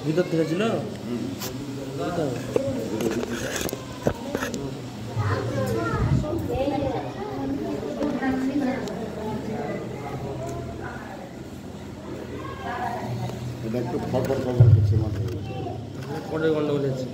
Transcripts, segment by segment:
ভিতর থেকে ছিল একটু ফটফট করছে মাঠে পরের গন্ডগোল হয়েছে।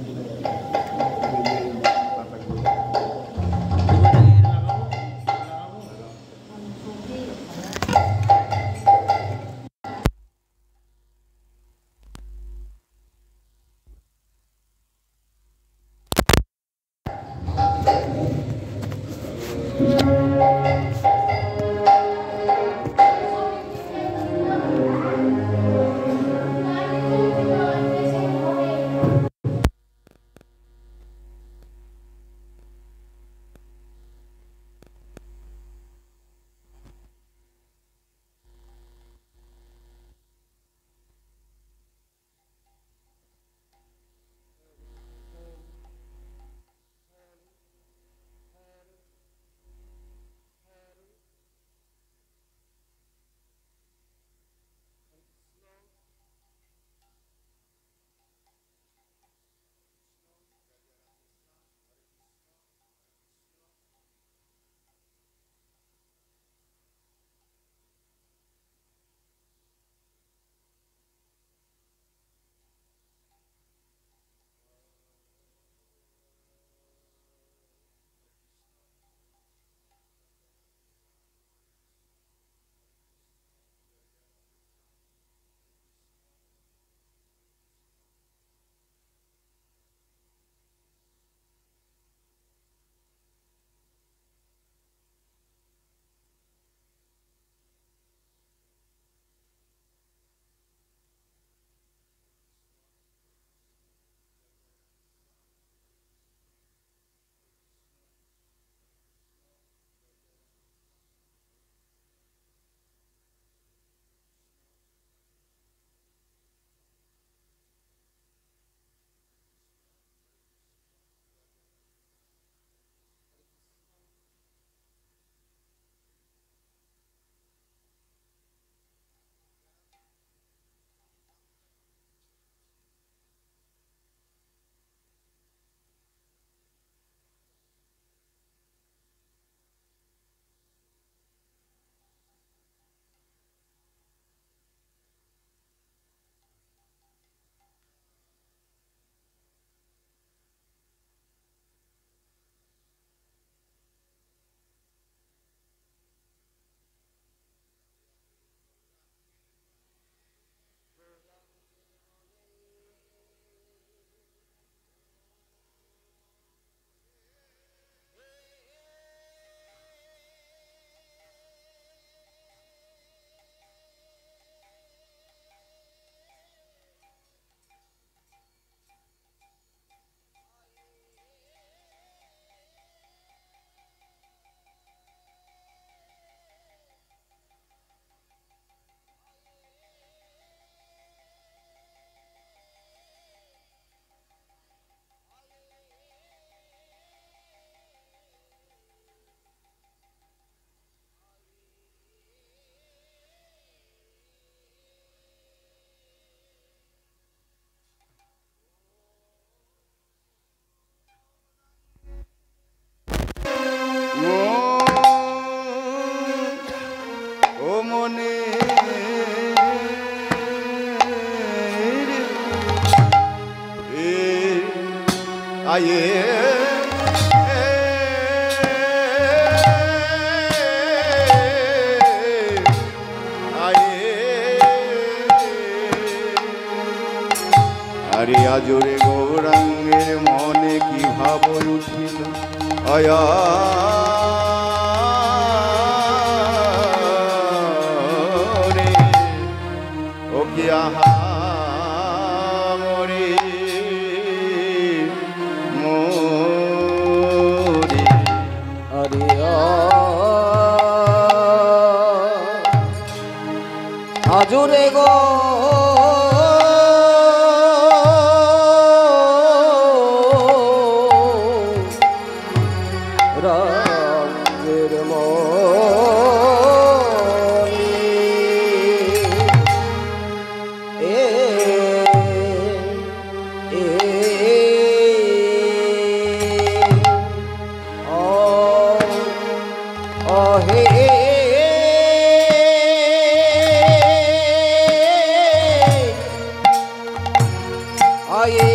আয়ে আরে আজরে গৌরাঙ্গের মনে কি ভাব উঠিল আয়া রে ও কি আহা মরে মোরে আরে আজরে গো রঙের মনি এ হে আয়ে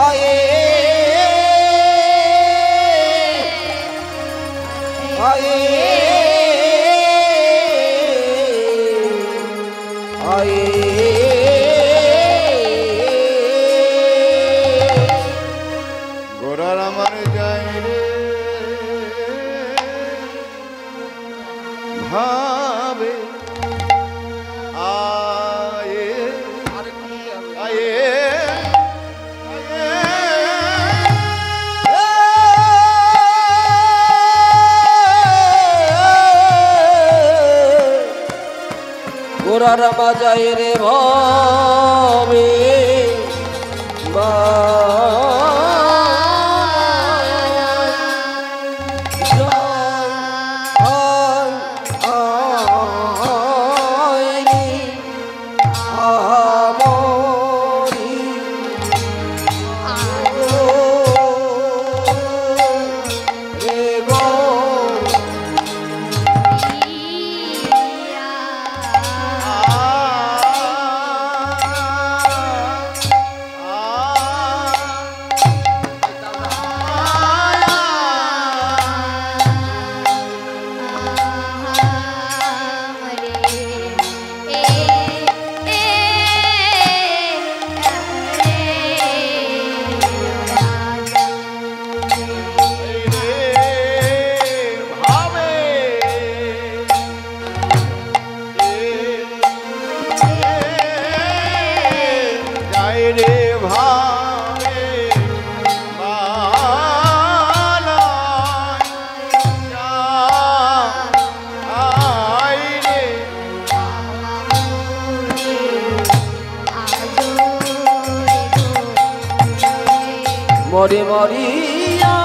আয়ে আয়ে আয়ে গোরার আমার যায় রে ভাবে আয়ে আয়ে গোরার বাজায় রে ভাবে মরি মরিয়া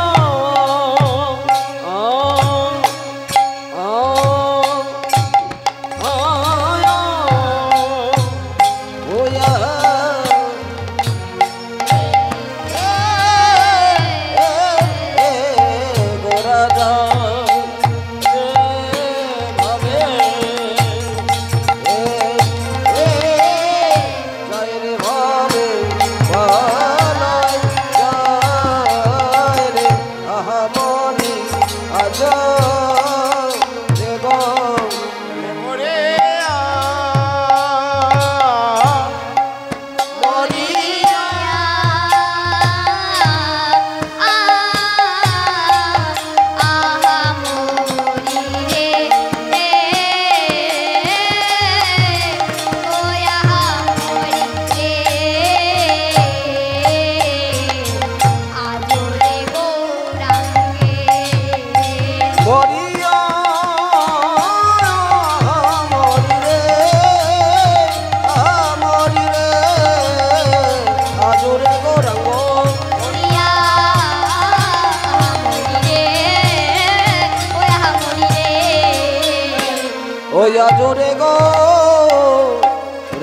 ওয়া জোরে গো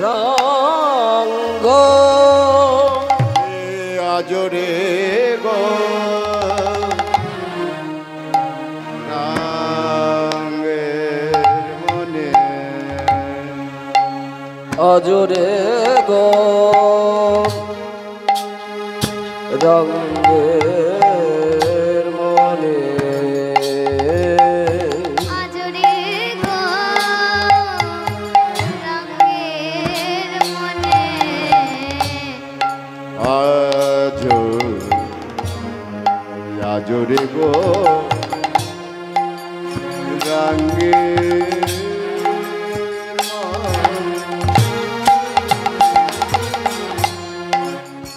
রঙ্গ আজরে গো রাঙ্গের মনে অজরে গো রঙের মনে আজরে গো রঙের মনে আজ আজরে গো রঙে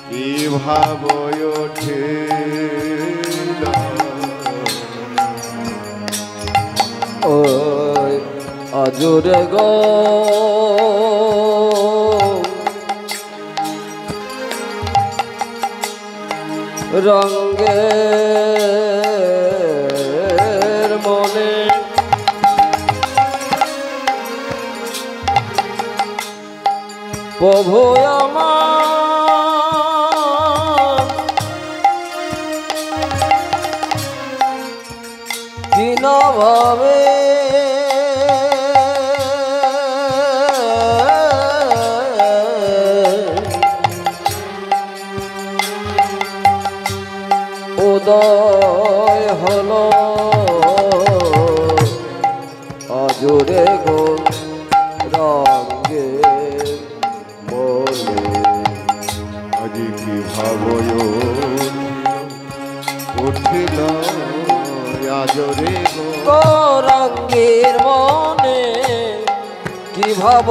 কি ভাব ওঠে ওই অজরে গো রঙের মনে প্রভু আমার কিন ভাবে উদয় হলো অজরে গো রঙে মনে আজি কি ভাব উঠিল আজরে গো গো রঙের মনে কি ভাব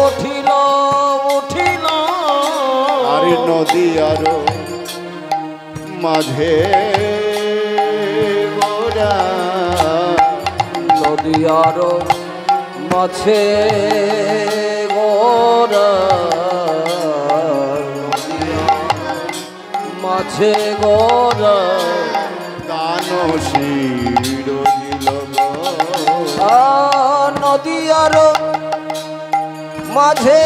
উঠিল উঠিল আরে নদী আরো মাঝে গোরা নদী আরো মাছে গোরা মাছে গোরা দান শির নদী আরো মাঝে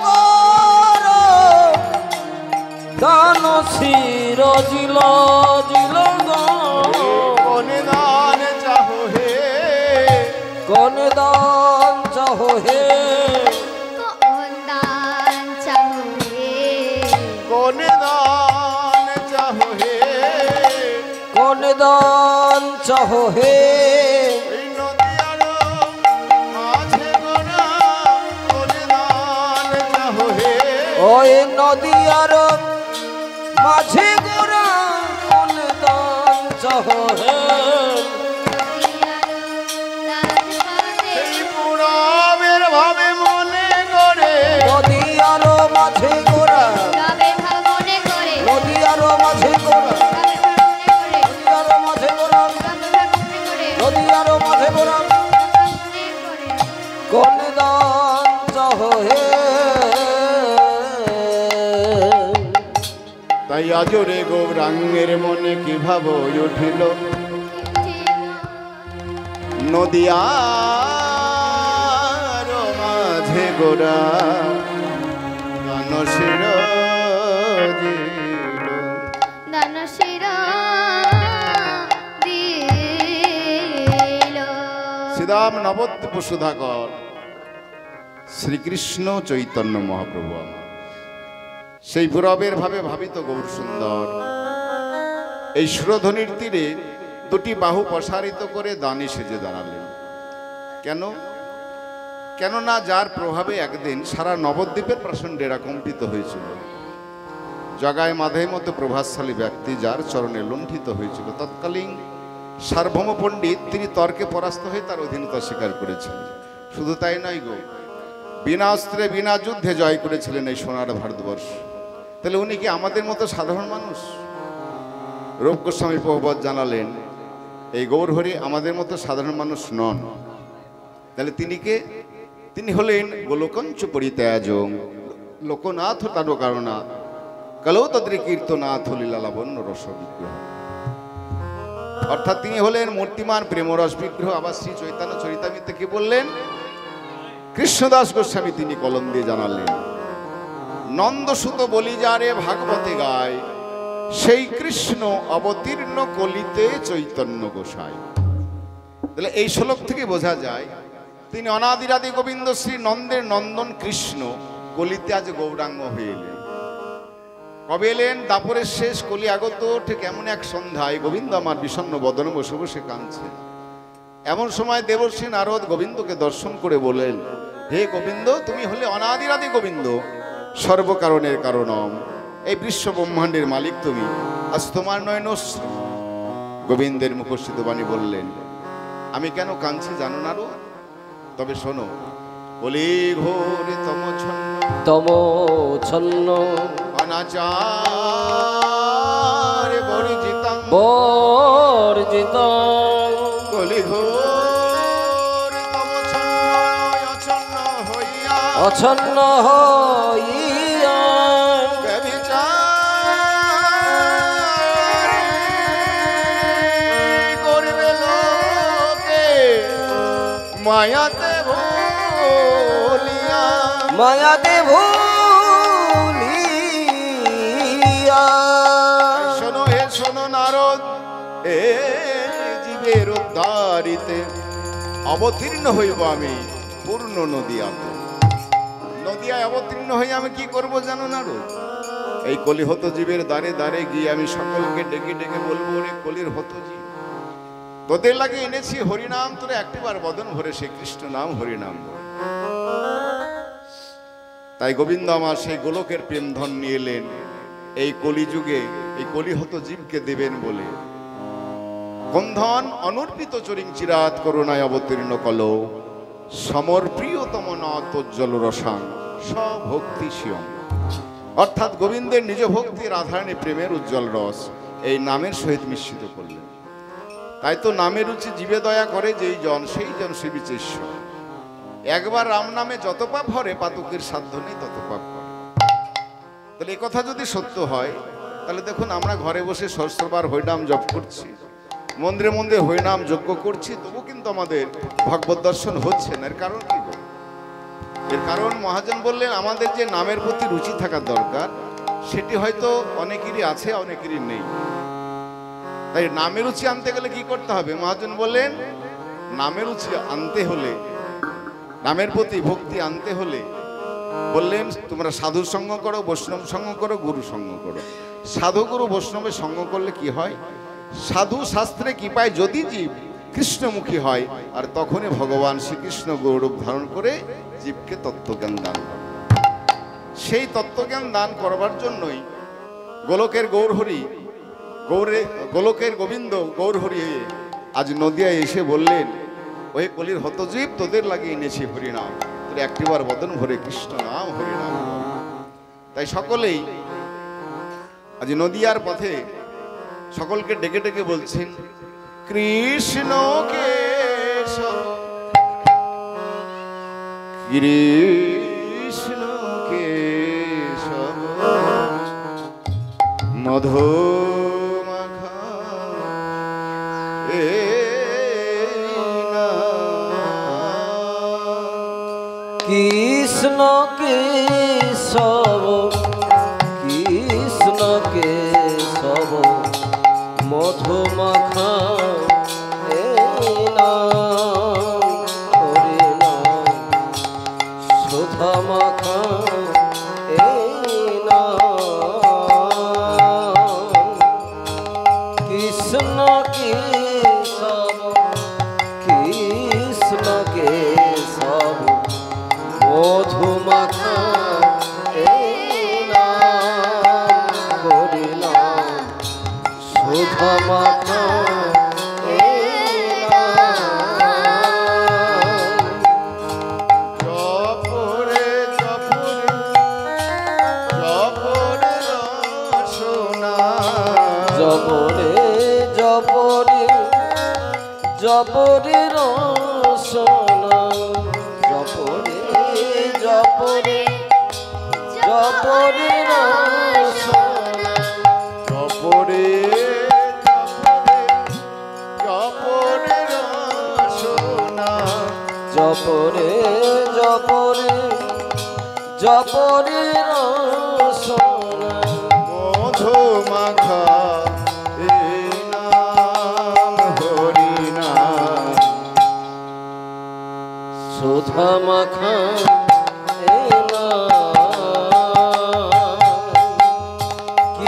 গোরা দান শির জিল জিল কোনে দান চাহো হে কোন দান চাহো হে কোন দান চাহে কোনে দান চাহো হে কোন দান চাহো হে এই নদী আরো মাঝে গোরা কোনে দান চাহো হে ওই নদী আর মাঝে গোরা কোন দান চাহো হে রাজপথে এই পুরাবের ভাবে মনে করে নদী আর মাঝে গোরা গাবে ভাবনে করে নদী আর মাঝে গোরা গাবে ভাবনে করে নদী আর মাঝে গোরা গাবে ভাবনে করে নদী আর মাঝে গোরা ভাবনে করে কোন দান চাহো হে তাই আজরে গৌরাঙ্গের মনে কি ভাব উঠিল নদিয়ার মাঝে গোরা মানসের দানশির দিল শ্রীরাম নবদ্বীপ সুধাকর শ্রীকৃষ্ণ চৈতন্য মহাপ্রভু আমার সেই পুরবের ভাবে ভাবিত গৌর সুন্দর এই সুরধ্বনির তীরে দুটি বাহু প্রসারিত করে দানি সেজে দাঁড়ালেন। কেন? কেননা যার প্রভাবে একদিন সারা নবদ্বীপের প্রাসণ্ডেরা কম্পিত হয়েছিল। জগায় মাধের মতো প্রভাবশালী ব্যক্তি যার চরণে লুণ্ঠিত হয়েছিল। তৎকালীন সার্বভৌম পণ্ডিত তিনি তর্কে পরাস্ত হয়ে তার অধীনতা স্বীকার করেছিলেন। শুধু তাই নয় গো, বিনা অস্ত্রে বিনা যুদ্ধে জয় করেছিলেন এই সোনার ভারতবর্ষ। তাহলে উনি কি আমাদের মতো সাধারণ মানুষ? রূপ গোস্বামী প্রভুপাদ জানালেন এই গৌরহরি আমাদের মতো সাধারণ মানুষ নন। তাহলে তিনি কে? তিনি হলেন গোলকঞ্চ পরিত্যাজং লোকনাথ তারো কারণা কালো তদ্রি কীর্তনাথ লীলা লাবণ্য রস বিগ্রহ। অর্থাৎ তিনি হলেন মূর্তিমান প্রেমরস বিগ্রহ। আবার শ্রী চৈতন্য চরিতামৃতে কি বললেন? কৃষ্ণদাস গোস্বামী তিনি কলম দিয়ে জানালেন, নন্দসুত বলি যারে ভাগবতে গায়, সেই কৃষ্ণ অবতীর্ণ কলিতে চৈতন্য গোসাই। তাহলে এই শ্লোক থেকে বোঝা যায় তিনি অনাদিরাদি গোবিন্দ শ্রী নন্দের নন্দন কৃষ্ণ কলিতে আজ গৌরাঙ্গ হয়ে এলেন। কবে এলেন? দাপরের শেষ কলি আগত ঠিক এমন এক সন্ধ্যায় গোবিন্দ আমার বিষণ্ণ বদনে বসে বসে কাঁদছে। এমন সময় দেবর্ষী নারদ গোবিন্দকে দর্শন করে বলেন, হে গোবিন্দ, তুমি হলে অনাদিরাদি গোবিন্দ, সর্বকারণের কারণম, এই বিশ্ব ব্রহ্মাণ্ডের মালিক তুমি, আজ তোমার নয়নশ্রু। গোবিন্দের মুখস্থিত বাণী বললেন, আমি কেন কাঁদছি জানো না রো? তবে শোনো, কলি ঘোর তম ছন্ন অনাচার বর্জিতাং বর্জিত কলি ঘোর তম অছন্ন হইয়া অছন্ন হইয়া ব্যভিচার করবে লোকে মায়াতে ভুলিয়া মায়াতে ভুলিয়া। শোনো হে শোনো নারদ, এ জীবের উদ্ধারিতে অবতীর্ণ হইব আমি পূর্ণ নদিয়াতে। নদিয়ায় অবতীর্ণ হয়ে আমি কি করব জানো নারদ? এই কলি হত জীবের দ্বারে দ্বারে গিয়ে আমি সকলকে ডেকে ডেকে বলবো, রে কলির হত জীব, তোদের লাগে এনেছি হরিনাম, তোরা একটিবার বদন ভরে সে কৃষ্ণ নাম হরিনাম বল। তাই গোবিন্দ আমার সেই গোলকের প্রেম ধন নিয়ে এলেন এই কলিযুগে, এই কলিহত জীবকে দেবেন বলে। কোন ধন? অনর্পিত চরিং চিরাত করুণায় অবতীর্ণ কল সমর প্রিয়তম নতোজ্জ্বল রসাং স্বভক্তি শিয়ং। অর্থাৎ গোবিন্দের নিজ ভক্তি রাধারানী প্রেমের উজ্জ্বল রস এই নামের সহিত মিশ্রিত করলেন। তাই তো নামের রুচি জীবে দয়া করে যেই জন, সেই জন শিবিচেষ্য। একবার রাম নামে যত পাপ হরে, পাতকের সাধ্য নেই তত পাপ করে। তাহলে এই কথা যদি সত্য হয়, তাহলে দেখুন আমরা ঘরে বসে সহস্রবার হরিনাম জপ করছি, মন্দিরে মন্দিরে হরিনাম যজ্ঞ করছি, তবু কিন্তু আমাদের ভগবত দর্শন হচ্ছে না। এর কারণ কি? এর কারণ মহাজন বললেন, আমাদের যে নামের প্রতি রুচি থাকার দরকার, সেটি হয়তো অনেকেরই আছে, অনেকেরই নেই। তাই নামের রুচি আনতে গেলে কি করতে হবে? মহাজন বললেন, নামের রুচি আনতে হলে, নামের প্রতি ভক্তি আনতে হলে বললেন, তোমরা সাধুর সঙ্গ করো, বৈষ্ণব সঙ্গ করো, গুরু সঙ্গ করো। সাধু গুরু বৈষ্ণবের সঙ্গ করলে কি হয়? সাধু শাস্ত্রে কি পায়? যদি জীব কৃষ্ণমুখী হয়, আর তখনই ভগবান শ্রীকৃষ্ণ গৌরব ধারণ করে জীবকে তত্ত্বজ্ঞান দান করে। সেই তত্ত্বজ্ঞান দান করবার জন্যই গোলকের গৌরহরি, গোলকের গোবিন্দ গৌরহরি আজ নদিয়ায় এসে বললেন, ওই কলির হতজীব, তোদের লাগিয়ে এনেছি হরিনাম, তোর একটিবার বদন ভরে কৃষ্ণ নাম হরিনাম। তাই সকলেই আজ নদিয়ার পথে সকলকে ডেকে ডেকে বলছেন, কৃষ্ণ কেশব কৃষ্ণ কেশব মধু কৃষ্ণ কেশব কৃষ্ণ কেশব মধু মাখা এই নাম হরি নাম সুধা মাখা এই নাম কৃষ্ণ কেশব কৃষ্ণ কেশব মধু মাখা এই নাম হরি নাম সুধা মাখা এই নাম জপরে জপরে জপরে রসনা জপরে জপরে জপরে রসনা জপরে জপরে জপরে রসনা জপরে জপরে রসনা জপরে জপরে জপরে রসনা মধু মাখা এই নাম হরি নাম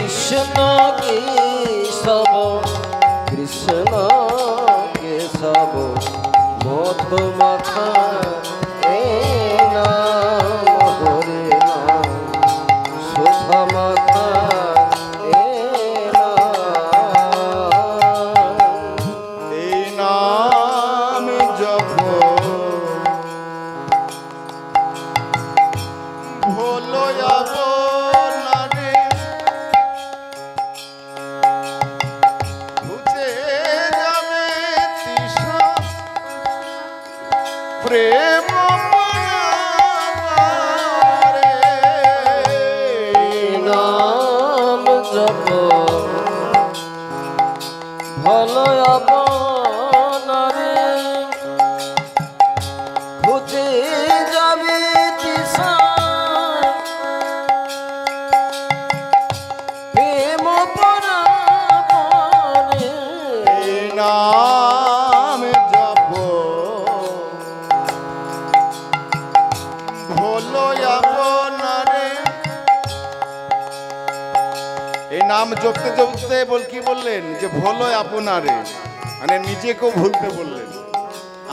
কৃষ্ণ কেশব কৃষ্ণ কেশব মধুমাখা এ নাম হরে নাম সুধা মাখা এ নাম এই নাম জপ হলো আপনারে বুঝে যাবে তৃষা প্রেম পারে। নাম জপ ভালো আপনারে খুঁজে যাবে তৃষা প্রেম পরাবরে এই নাম জপ হলো আপনারে। এই নাম জপতে জপতে কি বললেন যে ভোলো আপনারে, মানে নিজেকেও ভুলতে বললেন।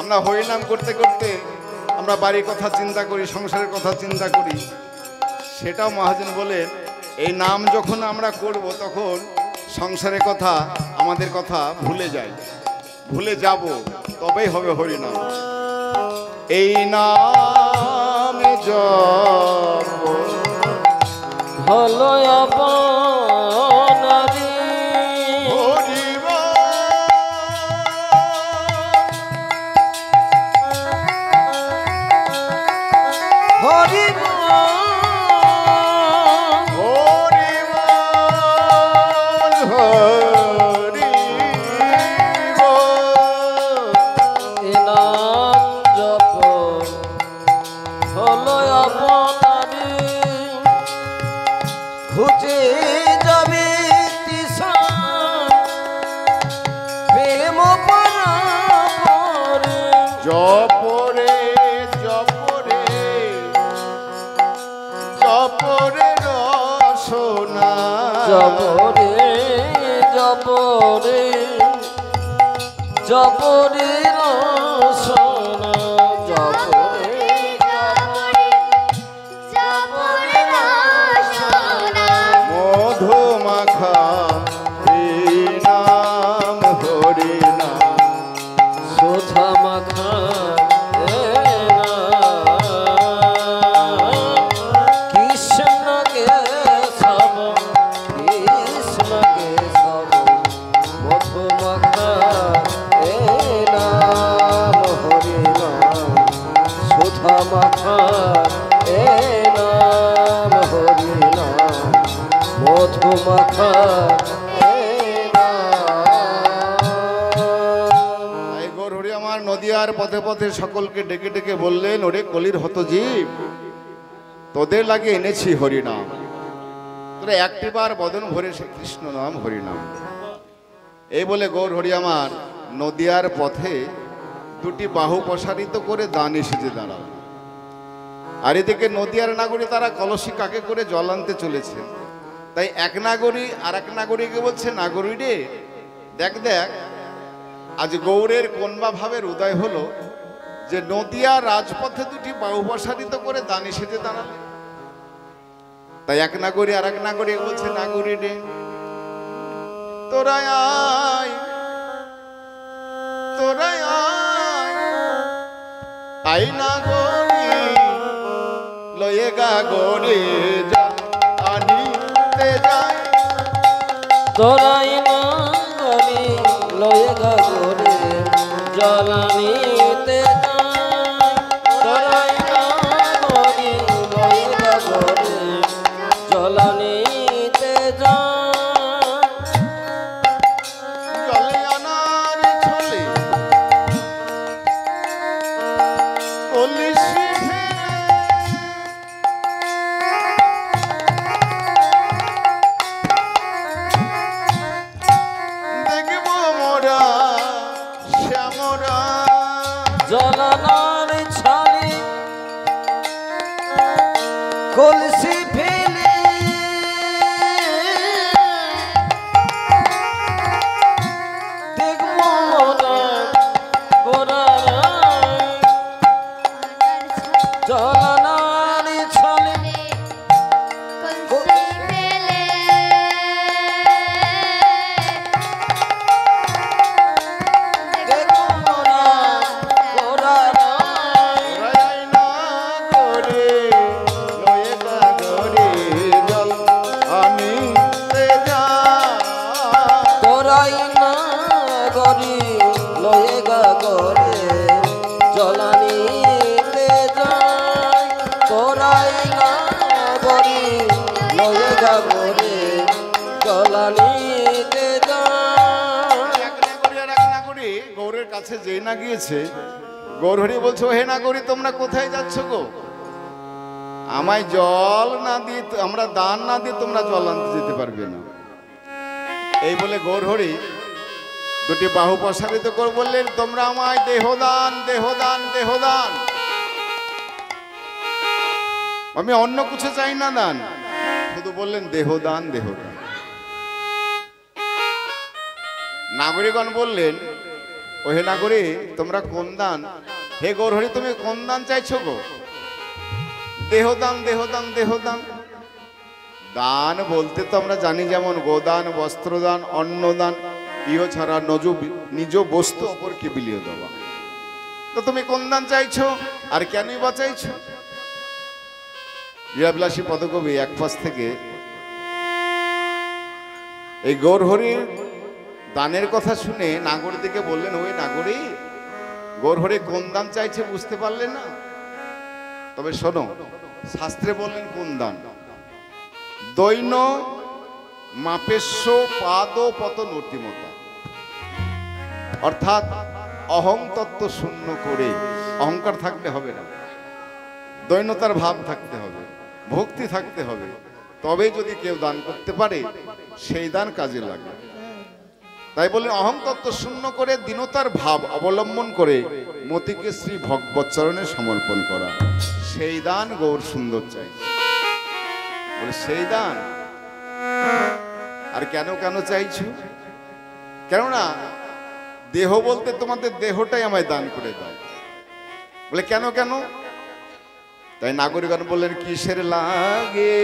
আমরা হরিনাম করতে করতে আমরা বাড়ির কথা চিন্তা করি, সংসারের কথা চিন্তা করি, সেটাও মহাজন বলেন এই নাম যখন আমরা করব তখন সংসারের কথা আমাদের কথা ভুলে যাই, ভুলে যাব, তবেই হবে হরিনাম। এই নাম জপ ভালো আপনারে হরিব হরি হরিব হরিব এ নাম জপ হলো আপনারে খুঁজে যাবে তৃষা প্রেম পরাবরে জপরে জপরে জপরে রসনা জপরে জপরে জপরে রসনা জপরে মধু মাখা এই নাম হরি নাম সুধা মাখা এ নাম কৃষ্ণ কেশব কৃষ্ণ কেশব মধু মাখা এ নাম হরি নাম সুধা মাখা এ নাম হরি নাম মধু মাখা এ নাম তাই গৌর হরি আমার নদিয়ার পথে পথে সকলকে ডেকে ডেকে বললেন, ওরে কলির হত জীব, তোদের লাগে এনেছি হরিনাম, তোরা একটিবার বদন ভরে সে কৃষ্ণ নাম হরিনাম। এই বলে গৌর হরি আমার নদিয়ার পথে দুটি বাহু প্রসারিত করে দানে সেজে দাঁড়াল। আর এদিকে নদিয়ার নাগরী তারা কলসি কাকে করে জল আনতে চলেছে। তাই এক নাগরী আর এক নাগরীকে বলছে, নাগরী রে দেখ দেখ, আজ গৌরের কোনবা ভাবের উদয় হলো যে নদিয়া রাজপথে দুটি বাহু প্রসারিত করে দানে সেজে দাঁড়ালে। তাই এক নাগরী আর এক নাগরী বলছে, নাগরী রে তোরা আয়, তোরা আয়, আই নাগরী লয়ে গা গরে যা আনিতে যায়। তোরাই নাগরি লয়ে গরে জলানিতে যায় তোরাই নাগরি লয়ে গরে জলানিতে যায় জলে আনার ছলে কলসি দেখব মোরা শ্যামরা জ্বালানিতে যান। এক না করি গৌরের কাছে যেই না গিয়েছে, গৌরহরি বলছো, হে না করি তোমরা কোথায় যাচ্ছ গো? আমায় জল না দিয়ে, আমরা দান না দিয়ে তোমরা জল আনতে যেতে পারবে না। এই বলে গৌরহরি দুটি বাহু প্রসারিত করে বললেন, তোমরা আমায় দেহদান দেহদান দেহদান, আমি অন্য কিছু চাই না দান, শুধু বললেন দেহদান দেহদান। নাগরিকগণ বললেন, ও হে নাগরী তোমরা কোন দান? হে গৌরহরি তুমি কোন দান চাইছো গো? দেহদান দেহদান দেহদান। দান বলতে তো আমরা জানি, যেমন গোদান, বস্ত্রদান, অন্নদান, ইহ ছাড়া নিজ বস্তু অপরকে বিলিয়ে দেওয়া। তো তুমি কোন দান চাইছো আর কেনই বা চাইছো? লীলাবিলাসী পদকবি এক পাশ থেকে এই গৌরহরির দানের কথা শুনে নাগর দিকে বললেন, ওই নাগরী গৌরহরি কোন দান চাইছে বুঝতে পারলেন না? তবে শোনো, শাস্ত্রে বললেন কোন দান, দৈন মাপেশ্ব পাদ পতন অতিমতা, অর্থাৎ অহং তত্ত্ব শূন্য করে, অহংকার থাকলে হবে না, দৈন্যতার ভাব থাকতে হবে, ভক্তি থাকতে হবে, তবে যদি কেউ দান করতে পারে সেই দান কাজে লাগে। তাই বলে অহং তত্ত্ব শূন্য করে দীনতার ভাব অবলম্বন করে মতিকে শ্রী ভগবৎ চরণে সমর্পণ করা, সেই দান গৌর সুন্দর চাই। বলে সেই দান আর কেন কেন চাইছো? কেননা দেহ বলতে তোমাদের দেহটাই আমায় দান করে দাও। বলে কেন কেন? তাই নাগরিকগণ বললেন, কিসের লাগে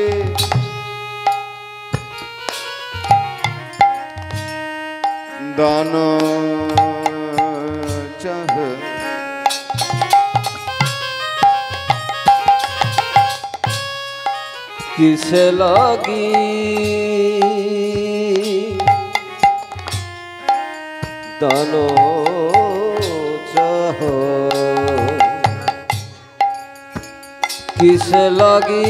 দান চাহ, কিসে লাগি দান চাহ, কিসে লাগি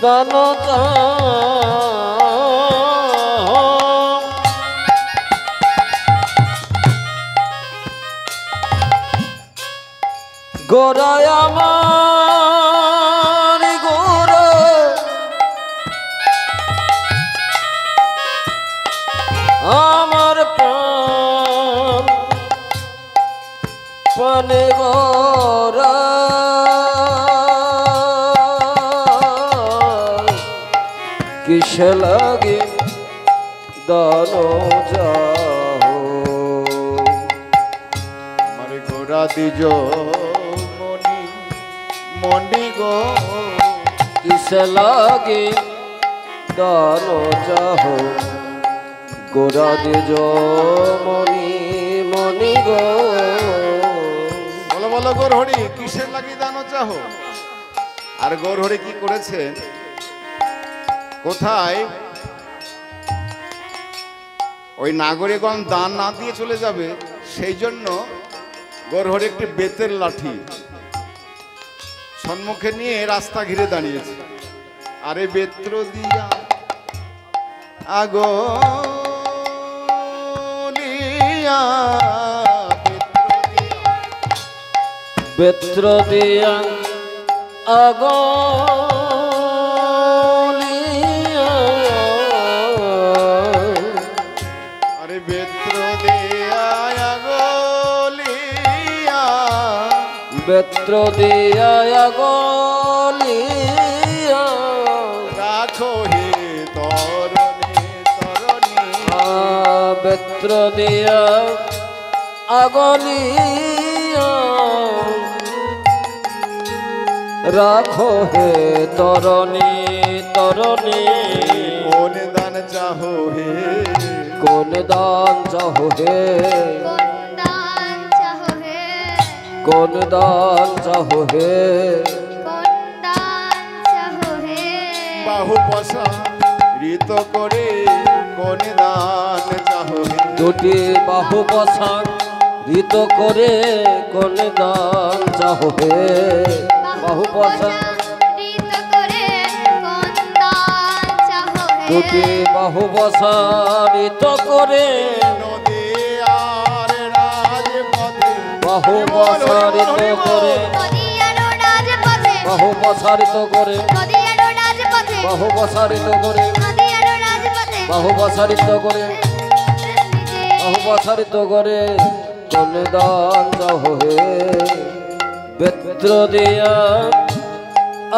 দান গোরায় আমার গোরা, আমার প্রাণ পানে গোরা, কিসে লাগে দান যাও, আমার গোরা দিজ মনি মনি গো, কিসে লাগে দান যাও, গোরা দিজ মনি মনি গো। বলো বলো গৌরহরি কিসের লাগি দান চাহো? আর গৌরহরি কি করেছেন? কোথায় ওই নাগরিকগণ দান না দিয়ে চলে যাবে, সেই জন্য গৌরহরি একটি বেতের লাঠি সম্মুখে নিয়ে রাস্তা ঘিরে দাঁড়িয়েছে। আরে বেত্র দিয়া আগলিয়া, বেত্র দিয়া আগলিয়া, আরে বেত্র দিয়া আগলিয়া, বেত্র দিয়া আগলিয়া, রাখো হে তরণী তরণী, বেত্র দিয়া আগলিয়া, রাখো হে তরণী তরণী। কোন দান চাহো হে, কোন দান চাহো হে, কোন দান চাহো হে, কোন দান চাহো হে, কোন দান চাহো হে, বাহু পশা ঋত করে কোন দান চাহো হে, দুটি বাহু বসান ঋত করে কোন দান চাহো হে বাহু প্রসারিত করে কোন দান চাহো হে দুটি বাহু প্রসারিত করে নদী আর রাজপথে বাহু প্রসারিত করে নদিয়ারো রাজপথে বাহু প্রসারিত করে নদিয়ারো রাজপথে বাহু প্রসারিত করে নদিয়ারো রাজপথে বাহু প্রসারিত করে বাহু প্রসারিত করে কোন দান চাহো হে বেত্র দিয়া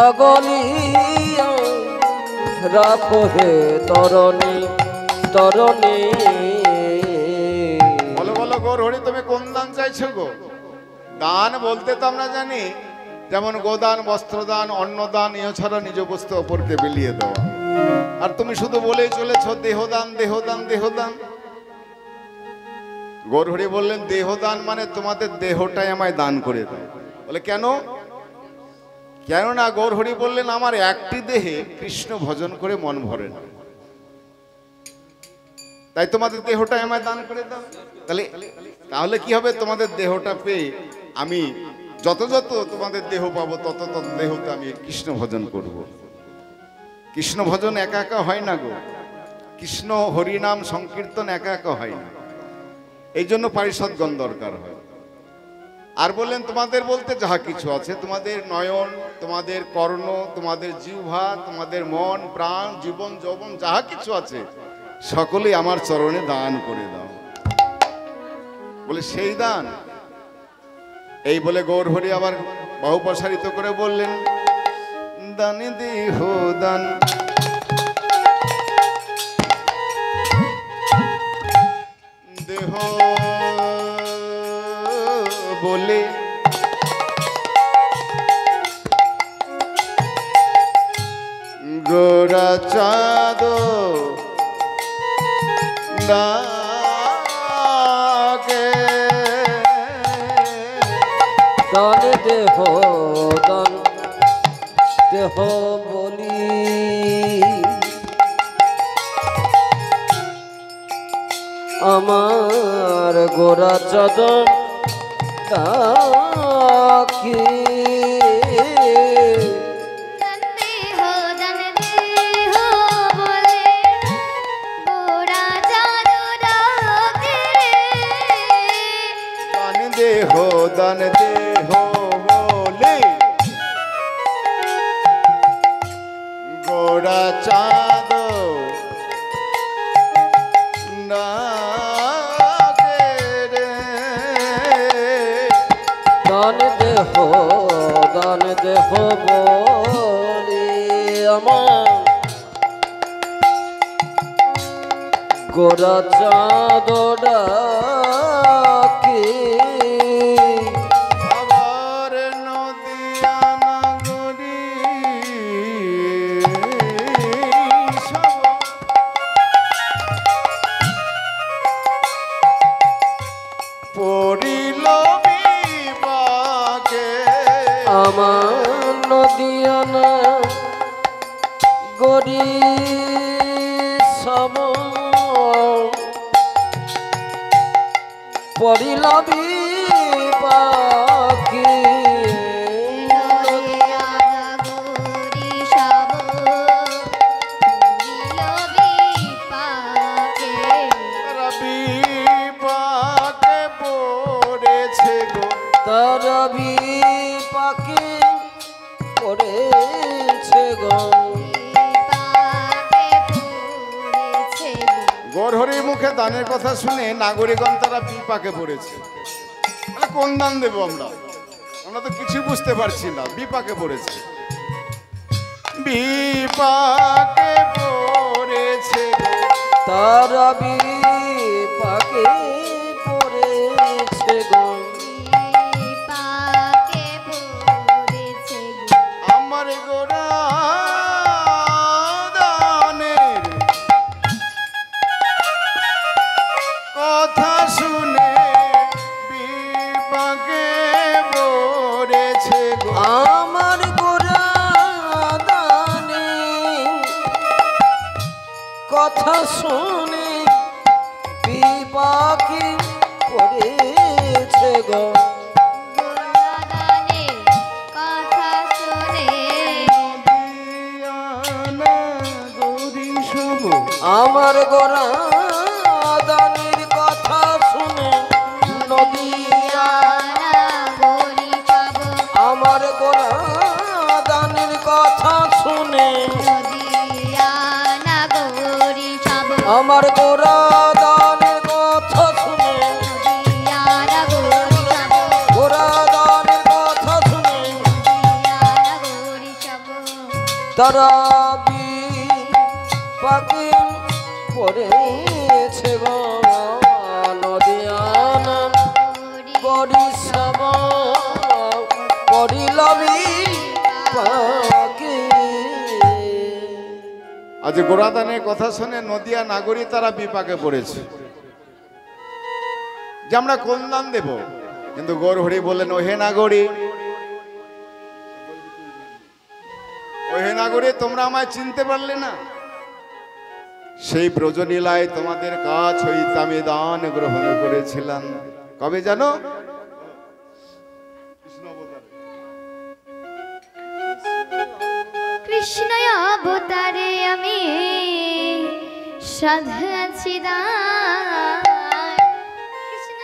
আগলিয়া রাখো হে তরণী তরণী বলো বলো গৌর হরি, তুমি কোন দান চাইছো গো? দান বলতে তো আমরা জানি যেমন গোদান, বস্ত্রদান, অন্নদান, ইহ ছাড়া নিজ বস্তু অপরকে বিলিয়ে দেওয়া। আর তুমি শুধু বলেই চলেছ দেহদান দেহদান দেহদান। গৌর হরি বললেন দেহদান মানে তোমাদের দেহটাই আমায় দান করে দাও। বলে কেন? কেননা গৌর হরি বললেন আমার একটি দেহে কৃষ্ণ ভজন করে মন ভরে না, তাই তোমাদের দেহটাই আমায় দান করে দাও। তাহলে কি হবে? তোমাদের দেহটা পেয়ে আমি যত যত তোমাদের দেহ পাবো তত তত দেহতে আমি কৃষ্ণ ভজন করব। কৃষ্ণ ভজন একা একা হয় না গো, কৃষ্ণ হরিনাম সংকীর্তন একা একা হয় না, এই জন্য পারিষদগণ দরকার হয়। আর বললেন তোমাদের বলতে যাহা কিছু আছে, তোমাদের নয়ন, তোমাদের কর্ণ, তোমাদের জিহ্বা, তোমাদের মন, প্রাণ, জীবন, যৌবন যাহা কিছু আছে সকলেই আমার চরণে দান করে দাও। বলে সেই দান? এই বলে গৌর হরি আবার বাহু প্রসারিত করে বললেন দানে দেহ দান দেহ বলে গোরা চাঁদ ডাকে দান দেহ দান দেহ বলি আমার গোরা চদন ডাকি দেহ দান দেহ বলে গোরা চাঁদ ডাকে দান দেহ দান দেহ বলে গোরা চাঁদ ডাকে রে। দান দেহ বলি আমার গোরা চাঁদ ডাকি আবার নদিয়া নগরী সব পড়িল বিবাগে আমার নদিয়ানা গরি সম পড়িল বিপাকি গৌরী সব বিপাকে রবি পাকে পড়েছে গো তার বিপাকি পড়েছে গো গৌর হরির মুখে দানের কথা শুনে নাগরিকগণ তারা বিপাকে পড়েছে। মানে কোন দান দেবো আমরা? আমরা তো কিছু বুঝতে পারছি না, বিপাকে পড়েছে। বিপাকে পড়েছে তার বিপাকি পড়েছে গো আমার গোরা দানের কথা শুনে বিপাকে পড়েছে গো। আমার গোরা দানে কথা শুনে বিপাকি পড়েছে আমার গোরা দানির কথা শুনে নদিয়া নাগরী সব আমার গোরা দানির কথা শুনে নদিয়া নাগরী সব আমার গোরা দানির কথা শুনে নদিয়া নাগরী সব গোরা দানির কথা শুনে নদিয়া নাগরী সব তারা পাখি পড়েছে গো নদিয়ানা বরিশাব পরিলবি পাখি আজ গোরাদানের কথা শুনে নদিয়া নাগরী তারা বিপাকে পড়েছে যে আমরা কোন দান দেব, কিন্তু গৌরহরি বললেন ওহে নাগরী, ওহে নাগরী তোমরা আমায় চিনতে পারলে না? সেই ব্রজনীলায় তোমাদের কাছ হইতে আমি দান গ্রহণ করেছিলাম। কবে জানো? কৃষ্ণ অবতারে আমি সাধেছি দান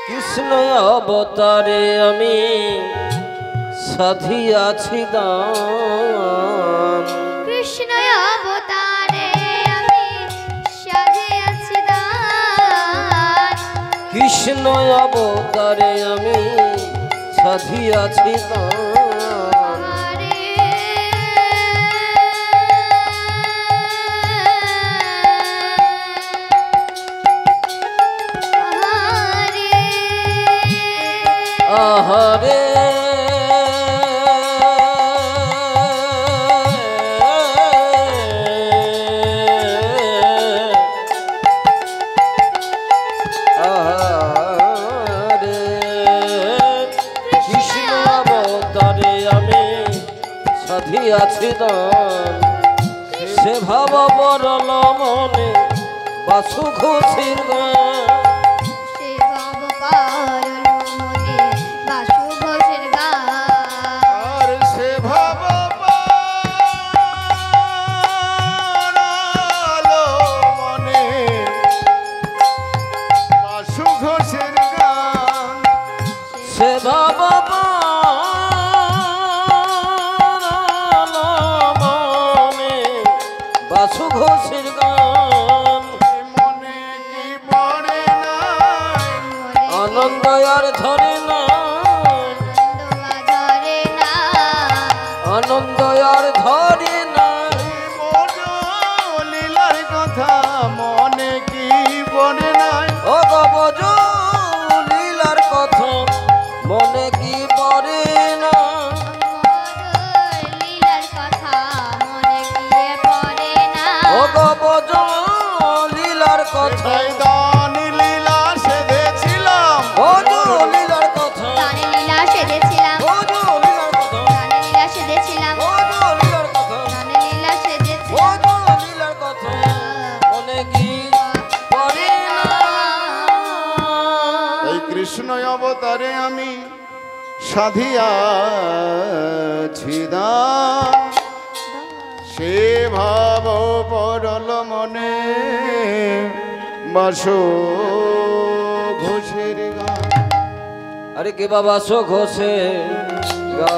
কৃষ্ণ অবতারে আমি সাধিয়াছি দান কৃষ্ণ অবতারে আমি সাধেছি দান কৃষ্ণ অবতারে আমি সাধিয়াছি দান হরে আহারে আহারে কৃষ্ণ অবতারে আমি সাধিয়াছি দান সে ভাব বরল মনে বাসু খুশির গান সে বাব পারল মনে বাসু ঘোষের গান আর সে ভাব পারালো মনে বাসু ঘোষের গান। সে বাবা মনে বাসু ঘোষের গান মনে কি পড়ে নাই আনন্দ আর ধরে না ধরে না আনন্দ আর ধরে না মোর লীলার কথা মনে কি পড়ে নাই। ও গবজ লীলার কথা মনে কি পড়ে না লীলার কথা মনে কি পড়ে না ও গবজ লীলার কথা তাই দান লীলা সেধেছিলাম, ও লীলার কথা গানে লীলা সেজেছিলাম ও লীলার কথা গানে লীলা সেজেছিলাম ও লীলার কথা গানে লীলা ও সেজেছিলাম লীলার কথা মনে কি পড়ে না এই কৃষ্ণ অবতারে আমি সাধিয়াছি দান সে ভাব পরল মনে বাসো ঘোষের গান। আরে কে বাবা সো ঘোষে গা